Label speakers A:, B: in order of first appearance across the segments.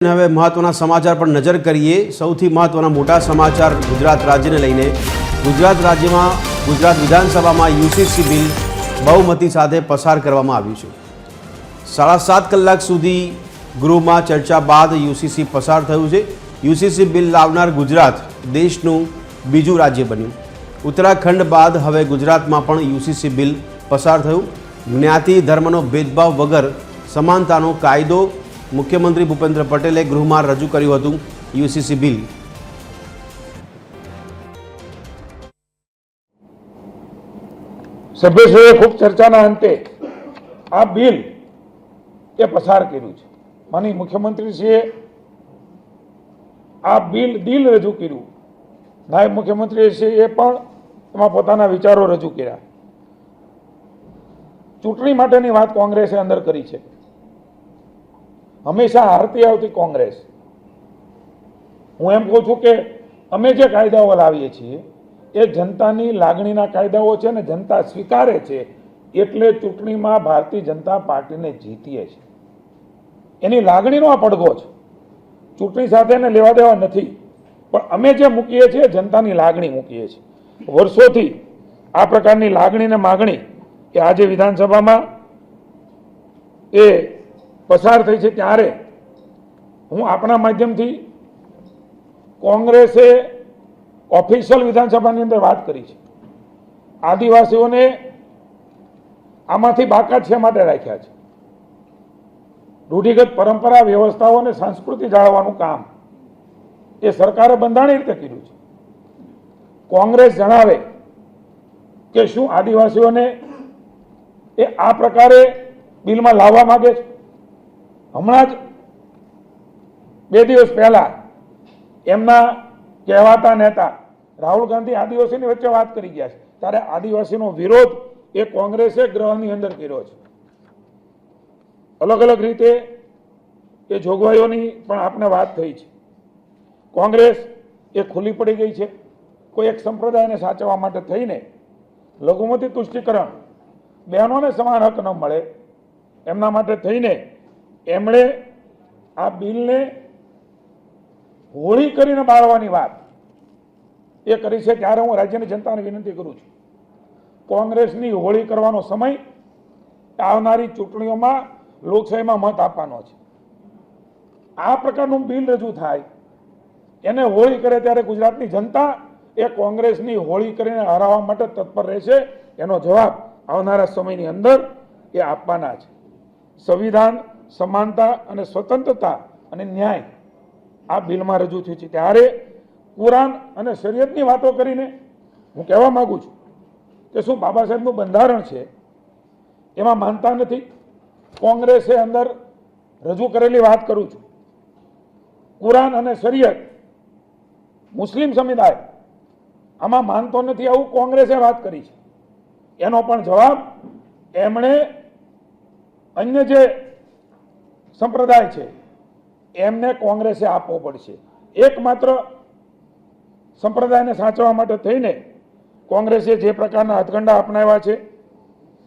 A: હવે મહત્વના સમાચાર પર નજર કરીએ। સૌથી મહત્વના મોટા સમાચાર ગુજરાત રાજ્યને લઈને। ગુજરાત રાજ્યમાં ગુજરાત વિધાનસભામાં યુસીસી બિલ બહુમતી સાથે પસાર કરવામાં આવ્યું છે। 7.5 કલાક સુધી ગૃહમાં ચર્ચા બાદ યુસીસી પસાર થયું છે। યુસીસી બિલ લાવનાર ગુજરાત દેશનું બીજું રાજ્ય બન્યું। ઉત્તરાખંડ બાદ હવે ગુજરાતમાં પણ યુસીસી બિલ પસાર થયું। જ્ઞાતિ ધર્મનો ભેદભાવ વગર સમાનતાનો કાયદો मुख्यमंत्री भूपेन्द्र पटेले गृह में रजू कर्युं हतुं यूसीसी बिल।
B: सभ्यश्रीए खूब चर्चा अंते आ बिल ए पसार कर्युं छे। माननीय मुख्यमंत्रीश्रीए आ बिल रजू कर्युं। नायब मुख्यमंत्रीश्रीए पण एमां पोताना विचारो रजू कर्या। चूंटणी माटेनी वात कोंग्रेसे अंदर करी छे। हमेशा हारती आवती कोंग्रेस हूँ एम कहूँ छूं के अमे जे कायदाओ लावीए छीए ए जनतानी लागणीना कायदाओ छे ने जनता स्वीकारे छे एटले चूंटणीमां भारतीय जनता पार्टीने जीतीए छे। एनी लागणीनो आ પડઘો छे। चूंटणी साथे ने लेवा देवा नथी पण अमे जे मूकीए छीए जनतानी लागणी मूकीए छीए। वर्षोथी आ प्रकारनी लागणी ने मागणी के आजे विधानसभामां ए पसार थई छे त्यारे हूँ आपना माध्यमथी कोंग्रेसे ऑफिशियल विधानसभानी अंदर बात करी छे। आदिवासीओने आमांथी बाकात शा माटे राख्या छे। रूढ़िगत परंपरा व्यवस्थाओं अने संस्कृति जाळववानुं काम ए सरकारे बंधारणी रीते कर्युं छे। कोंग्रेस जणावे के शुं आदिवासीओने ए आ प्रकारे बिलमां लाववा मांगे छे। हमणां ज 2 दिवस पहला एमना कहेवाता नेता राहुल गांधी आदिवासीनी वच्चे बात करी गया छे त्यारे आदिवासीनो विरोध ए कोंग्रेसे गृहनी अंदर कर्यो छे। अलग अलग रीते ए जोगवाईओनी पण आपने बात थई छे। कोंग्रेस ए खुली पड़ी गई छे। कोई एक संप्रदायने साचववा माटे थईने लघुमती तुष्टिकरण बहनोने समान हक न मळे एमना माटे थईने एमणे आ बिलने होळी करीने बाळવાની વાત એ કરી છે। ત્યારે હું રાજ્યની જનતાને વિનંતી કરું છું કોંગ્રેસની હોળી કરવાનો સમય આવનારી ચૂંટણીઓમાં લોકશાહીમાં મત આપવાનો છે। આ પ્રકારનું બિલ રજૂ થાય એને હોળી કરે ત્યારે ગુજરાતની જનતા એ કોંગ્રેસની હોળી કરીને હરાવવા માટે તત્પર રહેશે। એનો જવાબ આવનારા સમયની અંદર એ આપવાના છે। સંવિધાન समानता અને स्वतंत्रता અને ન્યાય આ બિલમાં રજૂ થયું છે ત્યારે કુરાન અને શરીયતની વાતો કરીને હું કહેવા માંગુ છું કે શું બાબા સાહેબનું બંધારણ છે એમાં માનતા નથી। કોંગ્રેસે અંદર રજૂ કરેલી વાત કરું છું કુરાન અને શરીયત મુસ્લિમ સમુદાય આમાં માનતો નથી આવું કોંગ્રેસે વાત કરી છે। એનો પણ જવાબ એમણે અન્ય જે संप्रदाय है एमने कोंग्रेसे आपवो पड़शे। एकमात्र संप्रदाय ने साचवा माटे थईने कोंग्रेसे जे प्रकारना हथकंडा अपनाव्या छे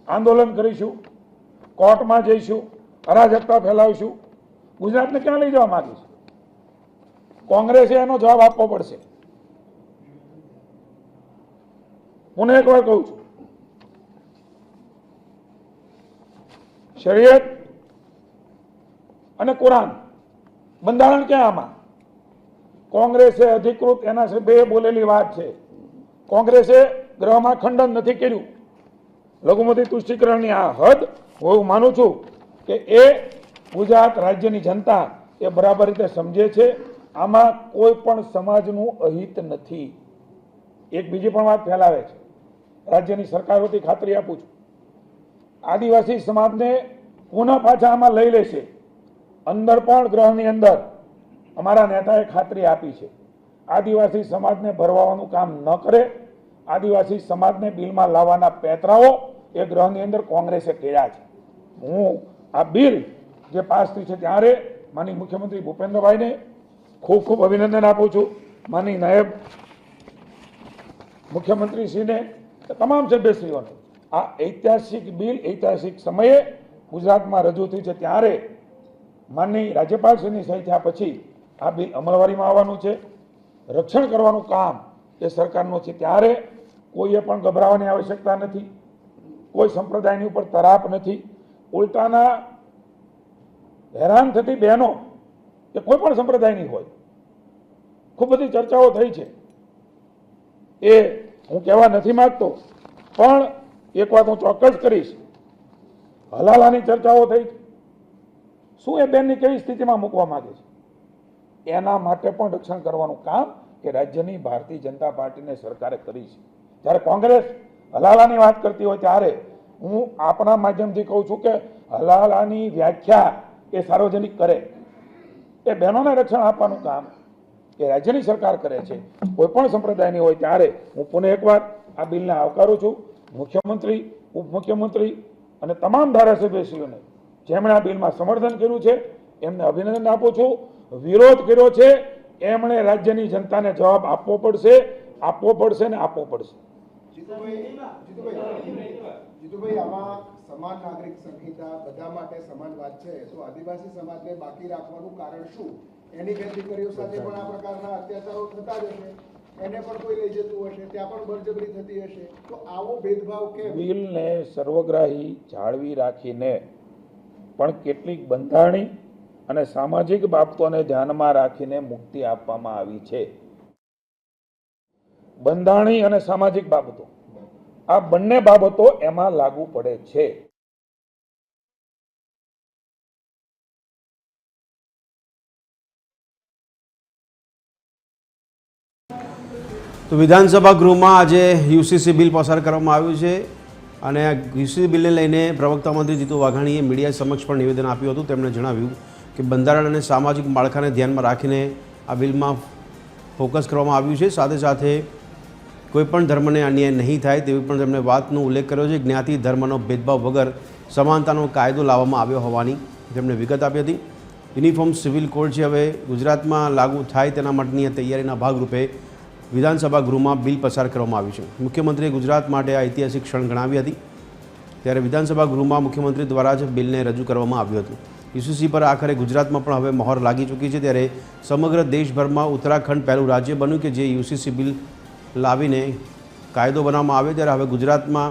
B: आंदोलन करीशुं कोर्ट में जईशुं अराजकता फैलावशुं गुजरात ने क्यां लई जवा मांगे छे कोंग्रेसे एनो जवाब आपवो पड़शे। पुनः एक वार कहूं छुं शरीयत અને કુરાન બંધારણ ક્યાં આમાં કોંગ્રેસે અધિકૃત એના સભ્યએ બોલેલી વાત છે। કોંગ્રેસે ગૃહમાં ખંડન નથી કર્યું। લઘુમતી તુષ્ટિકરણની આ હદ હું માનું છું કે એ ગુજરાત રાજ્યની જનતા એ બરાબર રીતે સમજે છે। આમાં કોઈ પણ સમાજનું અહિત નથી। એક બીજી પણ વાત ફેલાવે છે રાજ્યની સરકાર વતી ખાતરી આપું છું આદિવાસી સમાજને પુનઃ પાછા આમાં લઈ લેશે। अंदर पण गृहनी अंदर अमारा नेताए खातरी आपी छे आदिवासी समाज ने भरवावानुं काम न करे। आदिवासी समाज ने बिल में लाववाना पेतराओ ए गृहनी अंदर कोंग्रेसे कर्या छे। हूँ आ बिल जे पास थई छे त्यारे माननीय मुख्यमंत्री भूपेन्द्रभाई ने खूब खूब अभिनंदन आपू छूं। माननीय नायब मुख्यमंत्री श्री ने तमाम सभ्यश्रीओने आ ऐतिहासिक बिल ऐतिहासिक समये गुजरात में रजू थई छे त्यारे માનની રાજ્યપાલશ્રીની સહી થયા પછી આ બિલ અમલવારીમાં આવવાનું છે. રક્ષણ કરવાનું કામ એ સરકારનું છે, ત્યારે કોઈએ પણ ગભરાવાની આવશ્યકતા નથી. કોઈ સંપ્રદાયની ઉપર તરાપ નથી. ઉલટાના હેરાન થતી બહેનો કે કોઈ પણ સંપ્રદાયની હોય, ખૂબ બધી ચર્ચાઓ થઈ છે, એ હું કહેવા નથી માંગતો, પણ એક વાત હું ચોક્કસ કરીશ, હલાલાની ચર્ચાઓ થઈ છે. શું એ બેનની કેવી સ્થિતિમાં મૂકવા માંગે છે, એના માટે પણ રક્ષણ કરવાનું કામ કે રાજ્યની ભારતીય જનતા પાર્ટીને સરકારે કરી છે. જ્યારે કોંગ્રેસ હલાલાની વાત કરતી હોય ત્યારે હું આપણા માધ્યમથી કહું છું કે હલાલાની વ્યાખ્યા એ સાર્વજનિક કરે, એ બહેનોને રક્ષણ આપવાનું કામ એ રાજ્યની સરકાર કરે છે. કોઈ પણ સંપ્રદાયની હોય ત્યારે હું પુનઃ એકવાર આ બિલને આવકારું છું. મુખ્યમંત્રી, ઉપમુખ્યમંત્રી અને તમામ ધારાસભ્યશ્રીઓને જેમણે આ બિલમાં સમર્થન કર્યું છે એમને અભિનંદન આપું છું. વિરોધ કર્યો છે એમણે રાજ્યની જનતાને જવાબ આપવો પડશે ને આપવો પડશે.
C: જીતુભાઈ, આમાં સમાન નાગરિક સંહિતા બધા માટે સમાન વાત છે, તો આદિવાસી સમાજને બાકી રાખવાનું કારણ શું? એની બેનિફિશરીઓ સાથે પણ આ પ્રકારના અત્યાચારો થતા જ હશે, એને પણ કોઈ લઈ જતું હશે, ત્યાં પણ બળજબરી થતી હશે, તો આવો ભેદભાવ કેમ?
B: બિલને સર્વગ્રાહી જાળવી રાખીને પણ કેટલીક બંધારણી અને સામાજિક બાબતોને ધ્યાનમાં રાખીને મુક્તિ આપવામાં આવી છે. બંધારણી અને સામાજિક બાબતો, આ બંને બાબતો એમાં લાગુ પડે છે.
A: તો વિધાનસભા ગૃહમાં આજે યુસીસી બિલ પસાર કરવામાં આવ્યું છે અને આ યુસીસી બિલને લઈને પ્રવક્તા મંત્રી જીતુ વાઘાણીએ મીડિયા સમક્ષ પણ નિવેદન આપ્યું હતું. તેમણે જણાવ્યું કે બંધારણ અને સામાજિક માળખાને ધ્યાનમાં રાખીને આ બિલમાં ફોકસ કરવામાં આવ્યું છે. સાથે સાથે કોઈપણ ધર્મને અન્યાય નહીં થાય તેવી પણ તેમણે વાતનો ઉલ્લેખ કર્યો છે. જ્ઞાતિ ધર્મનો ભેદભાવ વગર સમાનતાનો કાયદો લાવવામાં આવ્યો હોવાની તેમણે વિગત આપી હતી. યુનિફોર્મ સિવિલ કોડ છે હવે ગુજરાતમાં લાગુ થાય તેના માટેની તૈયારીના ભાગરૂપે વિધાનસભા ગૃહમાં બિલ પસાર કરવામાં આવ્યું છે. મુખ્યમંત્રીએ ગુજરાત માટે આ ઐતિહાસિક ક્ષણ ગણાવી હતી. ત્યારે વિધાનસભા ગૃહમાં મુખ્યમંત્રી દ્વારા જ બિલને રજૂ કરવામાં આવ્યું હતું. યુસીસી પર આખરે ગુજરાતમાં પણ હવે મહોર લાગી ચૂકી છે. ત્યારે સમગ્ર દેશભરમાં ઉત્તરાખંડ પહેલું રાજ્ય બન્યું કે જે યુસીસી બિલ લાવીને કાયદો બનાવવામાં આવે. ત્યારે હવે ગુજરાતમાં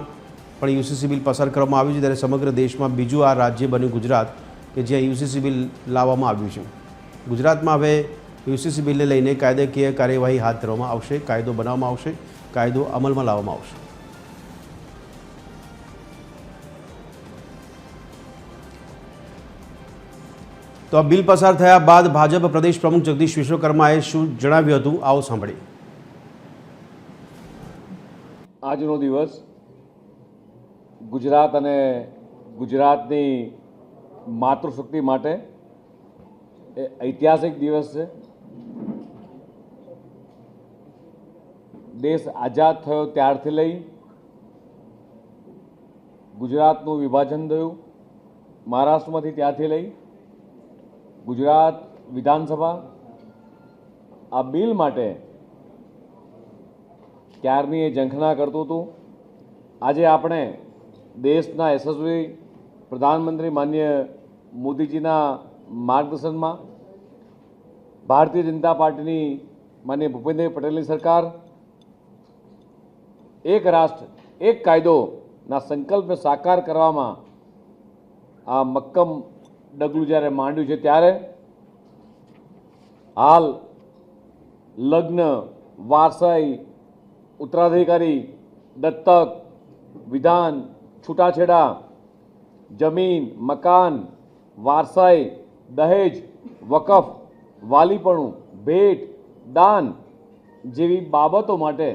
A: પણ યુસીસી બિલ પસાર કરવામાં આવ્યું છે. ત્યારે સમગ્ર દેશમાં બીજું આ રાજ્ય બન્યું ગુજરાત કે જ્યાં યુસીસી બિલ લાવવામાં આવ્યું છે. ગુજરાતમાં હવે યુસીસી બિલને લઈને કાયદાકીય કાર્યવાહી હાથ ધરવામાં આવશે, કાયદો બનાવવામાં આવશે, કાયદો અમલમાં લાવવામાં આવશે. તો આ બિલ પસાર થયા બાદ ભાજપ પ્રદેશ પ્રમુખ જગદીશ વિશ્વકર્માએ શું જણાવ્યું હતું, આવો સાંભળીએ.
D: આજનો દિવસ ગુજરાત અને ગુજરાતની માતૃશક્તિ માટે એ ઐતિહાસિક દિવસ છે. દેશ આઝાદ થયો ત્યારથી લઈ ગુજરાતનું વિભાજન થયું મહારાષ્ટ્રમાંથી, ત્યારથી લઈ ગુજરાત વિધાનસભા આ બિલ માટે ક્યારની એ ઝંખના કરતું હતું. આજે આપણે દેશના યશસ્વી પ્રધાનમંત્રી માનનીય મોદીજીના માર્ગદર્શનમાં ભારતીય જનતા પાર્ટીની માનનીય ભૂપેન્દ્ર પટેલની સરકાર એક રાષ્ટ્ર એક કાયદોના સંકલ્પને સાકાર કરવામાં આ મક્કમ ડગલું જ્યારે માંડ્યું છે, ત્યારે હાલ લગ્ન, વારસાઈ, ઉત્તરાધિકારી, દત્તક, વિધાન, છૂટાછેડા, જમીન, મકાન, વારસાઈ, દહેજ, વકફ, વાલીપણું, ભેટ, દાન જેવી બાબતો માટે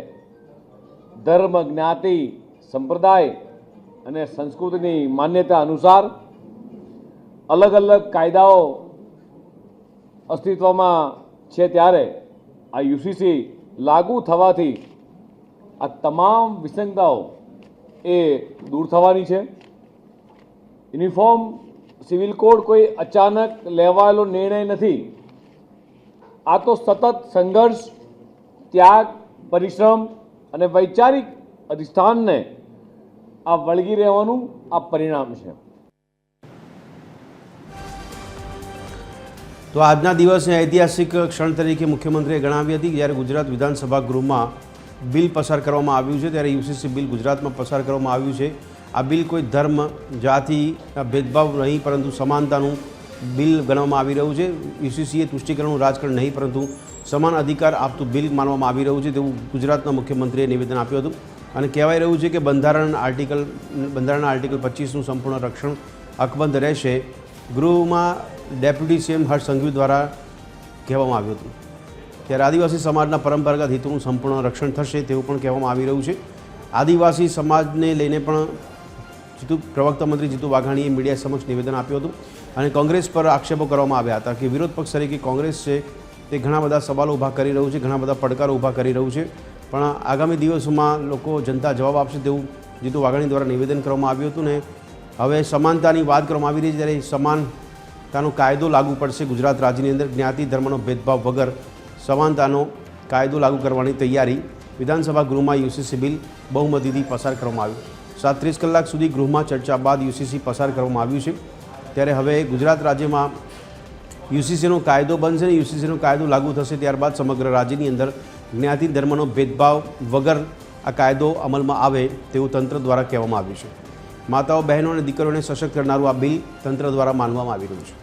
D: ધર્મ, જ્ઞાતિ, સંપ્રદાય અને સંસ્કૃતિની માન્યતા અનુસાર અલગ અલગ કાયદાઓ અસ્તિત્વમાં છે. ત્યારે આ યુસીસી લાગુ થવાથી આ તમામ વિસંગતાઓ એ દૂર થવાની છે. યુનિફોર્મ સિવિલ કોડ કોઈ અચાનક લેવાયેલો નિર્ણય નથી. આ તો સતત સંઘર્ષ, ત્યાગ, પરિશ્રમ અને વૈચારિક અધિષ્ઠાનને આ વળગી રહેવાનું આ પરિણામ છે.
A: તો આજના દિવસને ઐતિહાસિક ક્ષણ તરીકે મુખ્યમંત્રીએ ગણાવી હતી જ્યારે ગુજરાત વિધાનસભા ગૃહમાં બિલ પસાર કરવામાં આવ્યું છે ત્યારે યુસીસી બિલ ગુજરાતમાં પસાર કરવામાં આવ્યું છે. આ બિલ કોઈ ધર્મ જાતિ ભેદભાવ નહીં પરંતુ સમાનતાનું બિલ ગણવામાં આવી રહ્યું છે. યુસીસીએ તુષ્ટિકરણનું રાજકારણ નહીં પરંતુ સમાન અધિકાર આપતું બિલ માનવામાં આવી રહ્યું છે તેવું ગુજરાતના મુખ્યમંત્રીએ નિવેદન આપ્યું હતું. અને કહેવાય રહ્યું છે કે બંધારણના આર્ટિકલ 25નું સંપૂર્ણ રક્ષણ અકબંધ રહેશે. ગૃહમાં ડેપ્યુટી સીએમ હર્ષ સંઘવી દ્વારા કહેવામાં આવ્યું હતું. ત્યારે આદિવાસી સમાજના પરંપરાગત હિતોનું સંપૂર્ણ રક્ષણ થશે તેવું પણ કહેવામાં આવી રહ્યું છે. આદિવાસી સમાજને લઈને પણ પ્રવક્તા મંત્રી જીતુ વાઘાણીએ મીડિયા સમક્ષ નિવેદન આપ્યું હતું અને કોંગ્રેસ પર આક્ષેપો કરવામાં આવ્યા હતા કે વિરોધ પક્ષ તરીકે કોંગ્રેસ છે તે ઘણા બધા સવાલો ઊભા કરી રહ્યું છે, ઘણા બધા પડકારો ઊભા કરી રહ્યું છે, પણ આગામી દિવસોમાં લોકો જનતા જવાબ આપશે તેવું જીતુ વાઘાણી દ્વારા નિવેદન કરવામાં આવ્યું હતું. ને હવે સમાનતાની વાત કરવામાં આવી રહી છે ત્યારે સમાનતાનો કાયદો લાગુ પડશે ગુજરાત રાજ્યની અંદર. જ્ઞાતિ ધર્મનો ભેદભાવ વગર સમાનતાનો કાયદો લાગુ કરવાની તૈયારી. વિધાનસભા ગૃહમાં યુસીસી બિલ બહુમતીથી પસાર કરવામાં આવ્યું. 37 કલાક સુધી ગૃહમાં ચર્ચા બાદ યુસીસી પસાર કરવામાં આવ્યું છે. ત્યારે હવે ગુજરાત રાજ્યમાં યુસીસીનો કાયદો બનશે અને યુસીસીનો કાયદો લાગુ થશે ત્યારબાદ સમગ્ર રાજ્યની અંદર જ્ઞાતિ ધર્મનો ભેદભાવ વગર આ કાયદો અમલમાં આવે તેવું તંત્ર દ્વારા કહેવામાં આવ્યું છે. માતાઓ બહેનો અને દીકરીઓને સશક્ત કરનારું આ બિલ તંત્ર દ્વારા માનવામાં આવી રહ્યું છે.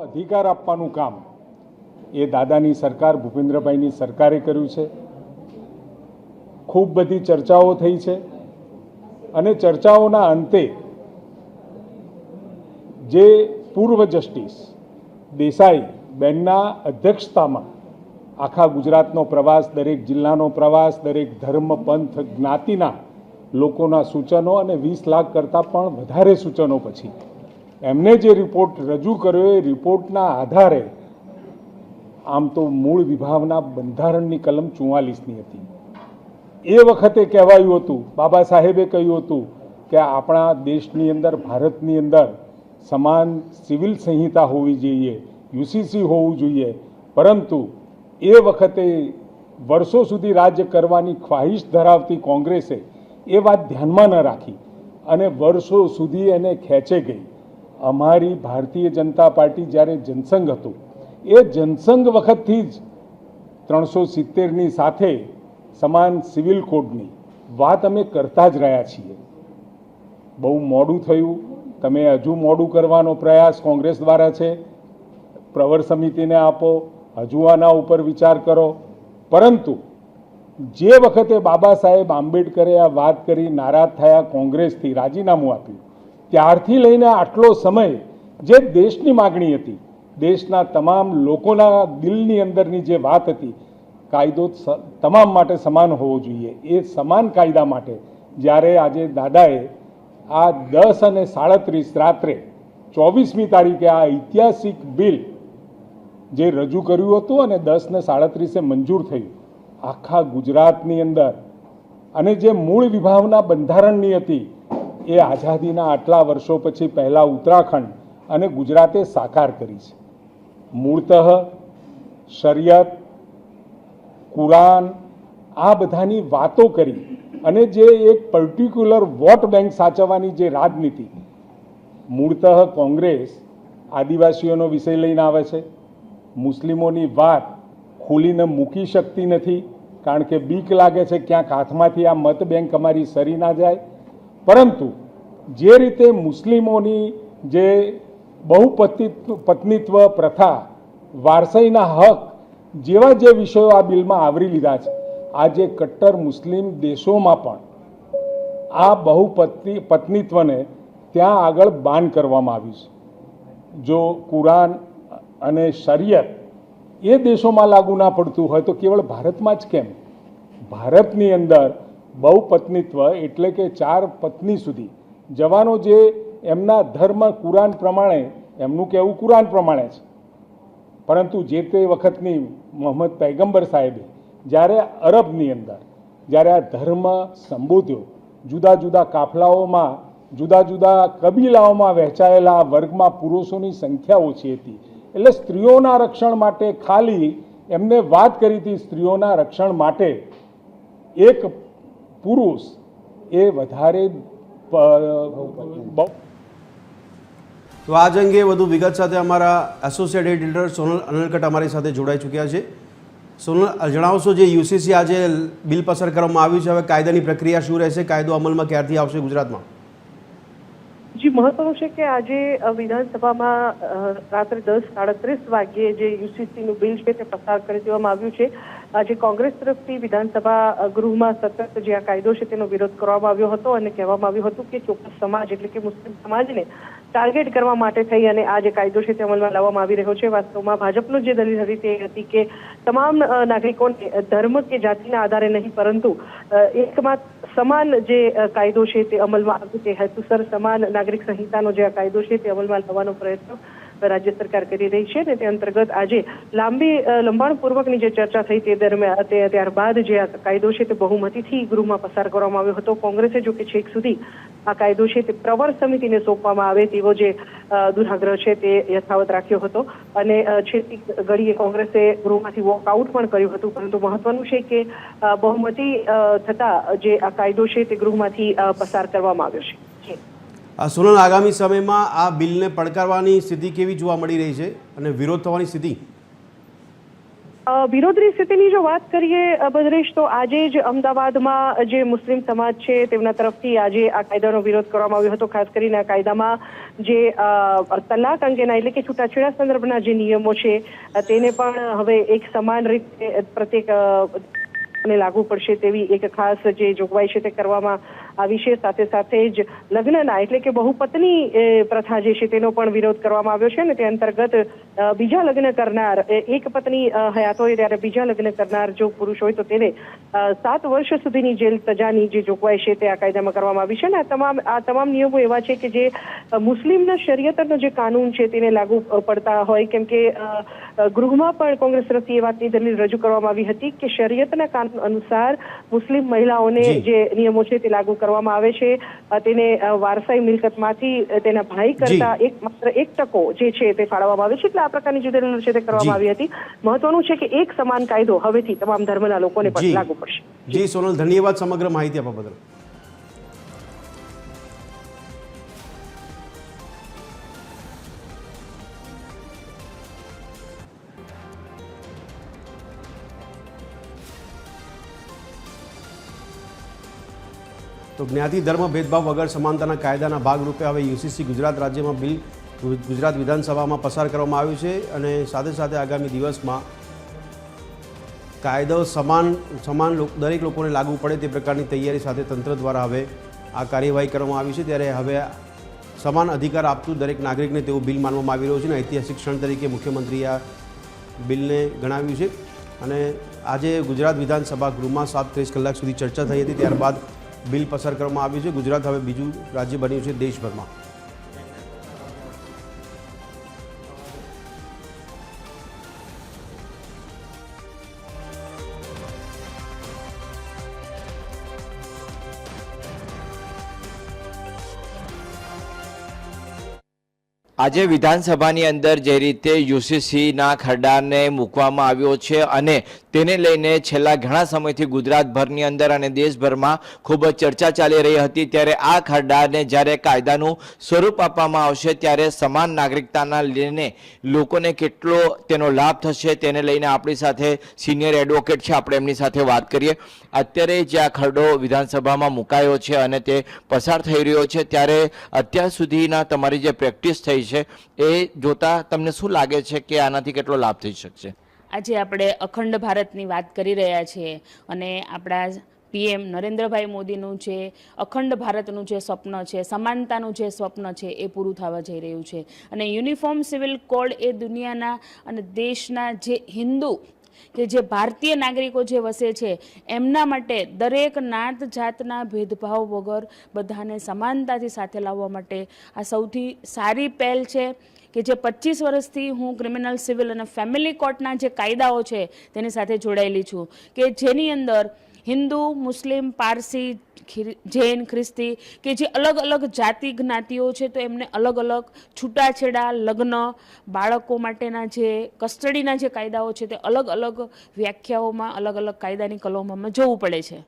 E: અધિકાર આપવાનું કામ એ દાદાની સરકાર ભૂપેન્દ્રભાઈની સરકારે કર્યું છે. ખૂબ બધી ચર્ચાઓ થઈ છે અને ચર્ચાઓના અંતે જે પૂર્વ જસ્ટિસ દેસાઈ બેનના અધ્યક્ષતામાં આખા ગુજરાતનો પ્રવાસ, દરેક જિલ્લાનો પ્રવાસ, દરેક ધર્મ પંથ જ્ઞાતિના લોકોના સૂચનો અને 20 લાખ કરતાં પણ વધારે સૂચનો પછી એમને જે રિપોર્ટ રજૂ કર્યો એ રિપોર્ટના આધારે આમ તો મૂળ વિભાગના બંધારણની કલમ 44ની હતી. એ વખતે કહેવાયું હતું, બાબા સાહેબે કહ્યું હતું કે આપણા દેશની અંદર, ભારતની અંદર સમાન સિવિલ સંહિતા હોવી જોઈએ, યુસીસી હોવું જોઈએ. પરંતુ એ વખતે વર્ષો સુધી રાજ્ય કરવાની ખ્વાહિશ ધરાવતી કોંગ્રેસે એ વાત ધ્યાનમાં ન રાખી અને વર્ષો સુધી એને ખેંચે ગઈ. અમારી ભારતીય જનતા પાર્ટી જ્યારે જનસંઘ હતું એ જનસંઘ વખતથી જ 370ની સાથે સમાન સિવિલ કોડની વાત અમે કરતા જ રહ્યા છીએ. બહુ મોડું થયું, તમે હજુ મોડું કરવાનો પ્રયાસ કોંગ્રેસ દ્વારા છે. પ્રવર સમિતિને આપો, હજુ આના ઉપર વિચાર કરો. પરંતુ જે વખતે બાબા સાહેબ આંબેડકરે આ વાત કરી, નારાજ થયા, કોંગ્રેસથી રાજીનામું આપ્યું, ત્યારથી લઈને આટલો સમય જે દેશની માગણી હતી, દેશના તમામ લોકોના દિલની અંદરની જે વાત હતી, કાયદો તમામ માટે સમાન હોવો જોઈએ, એ સમાન કાયદા માટે જ્યારે આજે દાદાએ આ 10 અને 37 રાત્રે 24મી તારીખે આ ઐતિહાસિક બિલ જે રજૂ કર્યું હતું અને 10 ને 37એ મંજૂર થયું આખા ગુજરાતની અંદર, અને જે મૂળ વિભાવના બંધારણની હતી એ આઝાદીના આટલા વર્ષો પછી પહેલાં ઉત્તરાખંડ અને ગુજરાતે સાકાર કરી છે. મૂળતઃ શરિયત, કુરાન, આ બધાની વાતો કરી અને જે એક પર્ટિક્યુલર વોટ બેંક સાચવવાની જે રાજનીતિ, મૂળતઃ કોંગ્રેસ આદિવાસીઓનો વિષય લઈને આવે છે. મુસ્લિમોની વાત ખોલીને મૂકી શકતી નથી કારણ કે બીક લાગે છે ક્યાંક હાથમાંથી આ મત બેંક અમારી સરી ના જાય. પરંતુ જે રીતે મુસ્લિમોની જે બહુપત્નીત્વ પ્રથા, વારસાઈના હક જેવા જે વિષયો આ બિલમાં આવરી લીધા છે, આજે કટ્ટર મુસ્લિમ દેશોમાં પણ આ બહુપત્નીત્વને ત્યાં આગળ બાન કરવામાં આવ્યું છે. જો કુરાન અને શરિયત એ દેશોમાં લાગુ ના પડતું હોય તો કેવળ ભારતમાં જ કેમ? ભારતની અંદર બહુપત્નીત્વ એટલે કે 4 પત્ની સુધી જવાનો જે એમના ધર્મ કુરાન પ્રમાણે, એમનું કહેવું કુરાન પ્રમાણે છે, પરંતુ જે તે વખતની મોહમ્મદ પૈગંબર સાહેબે જ્યારે અરબની અંદર જ્યારે આ ધર્મ સંબોધ્યો, જુદા જુદા કાફલાઓમાં, જુદા જુદા કબીલાઓમાં વહેંચાયેલા વર્ગમાં પુરુષોની સંખ્યા ઓછી હતી, એટલે સ્ત્રીઓના રક્ષણ માટે ખાલી એમને વાત કરી હતી, સ્ત્રીઓના રક્ષણ માટે એક પુરુષ એ વધારે બહુ
A: તો આજ અંગે વધુ વિગત સાથે અમારા એસોસિએટ એડિટર સોનલ અનલકટ અમારી સાથે જોડાઈ ચૂક્યા છે. સોનલ, જણાવશો જે યુસીસી આજે બિલ પસાર કરવામાં આવ્યું છે, હવે કાયદાની પ્રક્રિયા શું રહેશે? કાયદો અમલમાં ક્યારથી આવશે ગુજરાતમાં?
F: જી, મહત્વનું છે કે આજે વિધાનસભામાં રાત્રે 10:37 વાગ્યે જે યુસીસીનું બિલ છે તે પસાર કરી દેવામાં આવ્યું છે. આજે કોંગ્રેસ તરફથી વિધાનસભા ગૃહમાં સતત જે આ કાયદો છે તેનો વિરોધ કરવામાં આવ્યો હતો અને કહેવામાં આવ્યું હતું કે ચોક્કસ સમાજ એટલે કે મુસ્લિમ સમાજને ટાર્ગેટ કરવા માટે થઈ અને આ જે કાયદો છે તે અમલમાં લાવવામાં આવી રહ્યો છે. વાસ્તવમાં ભાજપનું જે દલીલ હતી તે હતી કે તમામ નાગરિકોને ધર્મ કે જાતિના આધારે નહીં પરંતુ એકમાત્ર સમાન જે કાયદો છે તે અમલમાં આવે તે હેતુસર સમાન નાગરિક સંહિતાનો જે આ કાયદો છે તે અમલમાં લાવવાનો પ્રયત્ન રાજ્ય સરકાર કરી રહી છે અને તે અંતર્ગત આજે લંબાણપૂર્વકની જે ચર્ચા થઈ તે દરમિયાન ત્યારબાદ જે આ કાયદો છે તે બહુમતીથી ગૃહમાં પસાર કરવામાં આવ્યો હતો. કોંગ્રેસે જો કે છેક સુધી આ કાયદો છે તે પ્રવર સમિતિને સોંપવામાં આવે તેવો જે દુરાગ્રહ છે તે યથાવત રાખ્યો હતો અને છેલ્લી ઘડીએ કોંગ્રેસે ગૃહમાંથી વોકઆઉટ પણ કર્યું હતું. પરંતુ મહત્વનું છે કે બહુમતી થતા જે આ કાયદો છે તે ગૃહમાંથી પસાર કરવામાં આવ્યો છે.
A: સોનલ, આગામી સમયમાં આ બિલને પડકારવાની સ્થિતિ કેવી જોવા મળી રહી છે અને વિરોધ થવાની સ્થિતિ?
F: વિરોધની સ્થિતિની જો વાત કરીએ ભદ્રેશ, તો આજે જ અમદાવાદમાં જે મુસ્લિમ સમાજ છે તેમના તરફથી આજે આ કાયદાનો વિરોધ કરવામાં આવ્યો હતો. ખાસ કરીને આ કાયદામાં જે તલાક અંગેના એટલે કે છૂટાછેડા સંદર્ભના જે નિયમો છે તેને પણ હવે એક સમાન રીતે પ્રત્યેક લાગુ પડશે તેવી એક ખાસ જે જોગવાઈ છે તે કરવામાં આવી છે. સાથે સાથે જ લગ્નના એટલે કે બહુપત્ની પ્રથા જે છે તેનો પણ વિરોધ કરવામાં આવ્યો છે અને તે અંતર્ગત બીજા લગ્ન કરનાર એક પત્ની હયાત હોય ત્યારે બીજા લગ્ન કરનાર જો પુરુષ હોય તો તેને 7 વર્ષ સુધીની જેલ સજાની જે જોગવાઈ છે તે આ કાયદામાં કરવામાં આવી છે. અને આ તમામ નિયમો એવા છે કે જે મુસ્લિમના શરિયતનો જે કાનૂન છે તેને લાગુ પડતા હોય. કેમ કે ગૃહમાં પણ કોંગ્રેસ તરફથી એ વાતની દલીલ રજૂ કરવામાં આવી હતી કે શરિયતના કાનૂન અનુસાર મુસ્લિમ મહિલાઓને જે નિયમો છે તે લાગુ કરવામાં આવે છે. તેને વારસાઈ મિલકતમાંથી તેના ભાઈ કરતા માત્ર 1% જે છે તે ફાળવવામાં આવે છે. એટલે આ પ્રકારની જે દલીલ છે તે કરવામાં આવી હતી. મહત્વનું છે કે એક સમાન કાયદો હવેથી તમામ ધર્મના લોકોને પણ લાગુ પડશે.
A: જી સોનલ, ધન્યવાદ સમગ્ર માહિતી આપવા બદલ. તો જ્ઞાતિ ધર્મ ભેદભાવ વગર સમાનતાના કાયદાના ભાગરૂપે હવે યુસીસી ગુજરાત રાજ્યમાં બિલ ગુજરાત વિધાનસભામાં પસાર કરવામાં આવ્યું છે અને સાથે સાથે આગામી દિવસમાં કાયદો સમાન દરેક લોકોને લાગુ પડે તે પ્રકારની તૈયારી સાથે તંત્ર દ્વારા હવે આ કાર્યવાહી કરવામાં આવી છે. ત્યારે હવે સમાન અધિકાર આપતું દરેક નાગરિકને તેવું બિલ માનવામાં આવી રહ્યું છે અને ઐતિહાસિક ક્ષણ તરીકે મુખ્યમંત્રીએ આ બિલને ગણાવ્યું છે. અને આજે ગુજરાત વિધાનસભા ગૃહમાં 7:30 કલાક સુધી ચર્ચા થઈ હતી. ત્યારબાદ બિલ પસાર કરવામાં આવ્યું છે. ગુજરાત હવે બીજું રાજ્ય બન્યું છે દેશભરમાં.
G: આજે વિધાનસભાની અંદર જે રીતે યુસીસીના ખરડાને મૂકવામાં આવ્યો છે અને તેને લઈને છેલ્લા ઘણા સમયથી ગુજરાતભરની અંદર અને દેશભરમાં ખૂબ જ ચર્ચા ચાલી રહી હતી. ત્યારે આ ખરડાને જ્યારે કાયદાનું સ્વરૂપ આપવામાં આવશે ત્યારે સમાન નાગરિકતાના લઈને લોકોને કેટલો તેનો લાભ થશે તેને લઈને આપણી સાથે સિનિયર એડવોકેટ છે, આપણે એમની સાથે વાત કરીએ. અત્યારે જે આ ખરડો વિધાનસભામાં મુકાયો છે અને તે પસાર થઈ રહ્યો છે ત્યારે અત્યાર સુધીના તમારી જે પ્રેક્ટિસ થઈ છે એ જોતા તમને શું લાગે છે કે આનાથી કેટલો લાભ થઈ શકશે?
H: આજે આપણે અખંડ ભારતની વાત કરી રહ્યા છીએ અને આપણા પીએમ નરેન્દ્રભાઈ મોદીનું જે અખંડ ભારતનું જે સ્વપ્ન છે, સમાનતાનું જે સ્વપ્ન છે એ પૂરું થવા જઈ રહ્યું છે. અને યુનિફોર્મ સિવિલ કોડ એ દુનિયાના અને દેશના જે હિન્દુ કે જે ભારતીય નાગરિકો જે વસે છે એમના માટે દરેક નાત જાતના ભેદભાવ વગર બધાને સમાનતાથી સાથે લાવવા માટે આ સૌથી સારી પહેલ છે કે જે 25 વર્ષથી હું ક્રિમિનલ, સિવિલ અને ફેમિલી કોર્ટના જે કાયદાઓ છે તેની સાથે જોડાયેલી છું કે જેની અંદર હિન્દુ, મુસ્લિમ, પારસી, જૈન, ખ્રિસ્તી કે જે અલગ અલગ જાતિ જ્ઞાતિઓ છે તો એમને અલગ અલગ છૂટાછેડા, લગ્ન, બાળકો માટેના જે કસ્ટડીના જે કાયદાઓ છે તે અલગ અલગ વ્યાખ્યાઓમાં અલગ અલગ કાયદાની કલમોમાં જોવું પડે છે.